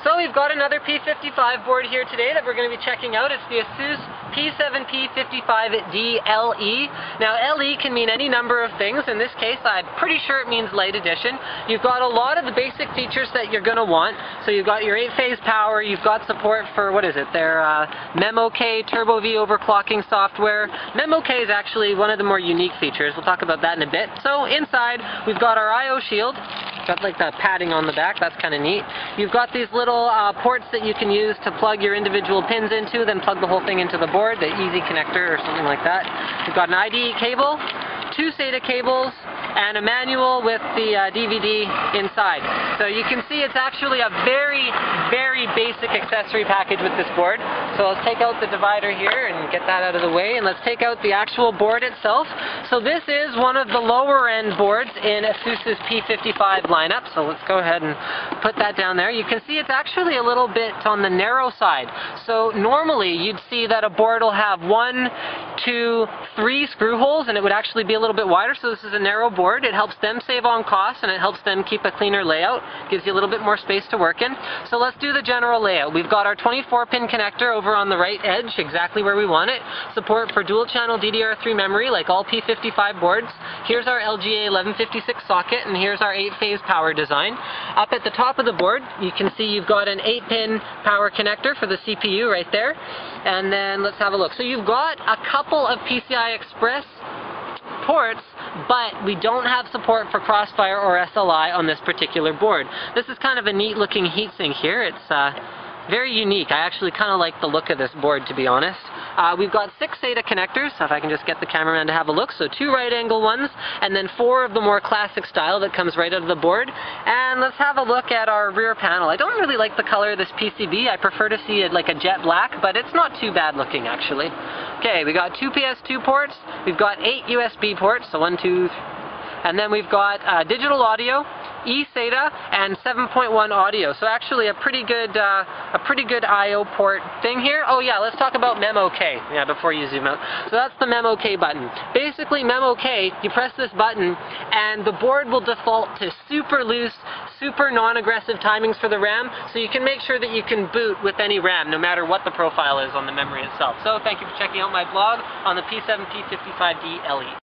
So we've got another P55 board here today that we're going to be checking out. It's the Asus P7P55D LE. Now LE can mean any number of things. In this case, I'm pretty sure it means light edition. You've got a lot of the basic features that you're going to want. So you've got your 8-phase power, you've got support for, what is it, their MemoK Turbo V overclocking software. MemoK is actually one of the more unique features. We'll talk about that in a bit. So inside, we've got our I/O shield. Got like that padding on the back, that's kind of neat. You've got these little ports that you can use to plug your individual pins into, then plug the whole thing into the board, the easy connector or something like that. You've got an IDE cable, 2 SATA cables, and a manual with the DVD inside. So you can see it's actually a very, very basic accessory package with this board. So let's take out the divider here and get that out of the way, and let's take out the actual board itself. So this is one of the lower end boards in Asus's P55 lineup. So let's go ahead and put that down there. You can see it's actually a little bit on the narrow side. So normally you'd see that a board will have 1, 2, 3 screw holes, and it would actually be a little bit wider. So this is a narrow board. It helps them save on costs, and it helps them keep a cleaner layout. Gives you a little bit more space to work in. So let's do the general layout. We've got our 24-pin connector over on the right edge, exactly where we want it. Support for dual-channel DDR3 memory, like all P55 boards. Here's our LGA 1156 socket, and here's our 8-phase power design. Up at the top of the board, you can see you've got an 8-pin power connector for the CPU right there. And then let's have a look. So you've got a couple of PCI Express ports, but we don't have support for Crossfire or SLI on this particular board. This is kind of a neat looking heatsink here. It's very unique. I actually kind of like the look of this board, to be honest. We've got 6 SATA connectors, so if I can just get the cameraman to have a look. So 2 right angle ones, and then 4 of the more classic style that comes right out of the board. And let's have a look at our rear panel. I don't really like the color of this PCB. I prefer to see it like a jet black, but it's not too bad looking actually. Okay, we got 2 PS2 ports, we've got 8 USB ports, so 1, 2, and then we've got digital audio, eSATA, and 7.1 audio. So actually a pretty good I/O port thing here. Oh yeah, let's talk about MemoK. Yeah, before you zoom out. So that's the MemoK button. Basically, MemoK, you press this button, and the board will default to super loose, super non-aggressive timings for the RAM. So you can make sure that you can boot with any RAM, no matter what the profile is on the memory itself. So thank you for checking out my blog on the P7P55D LE.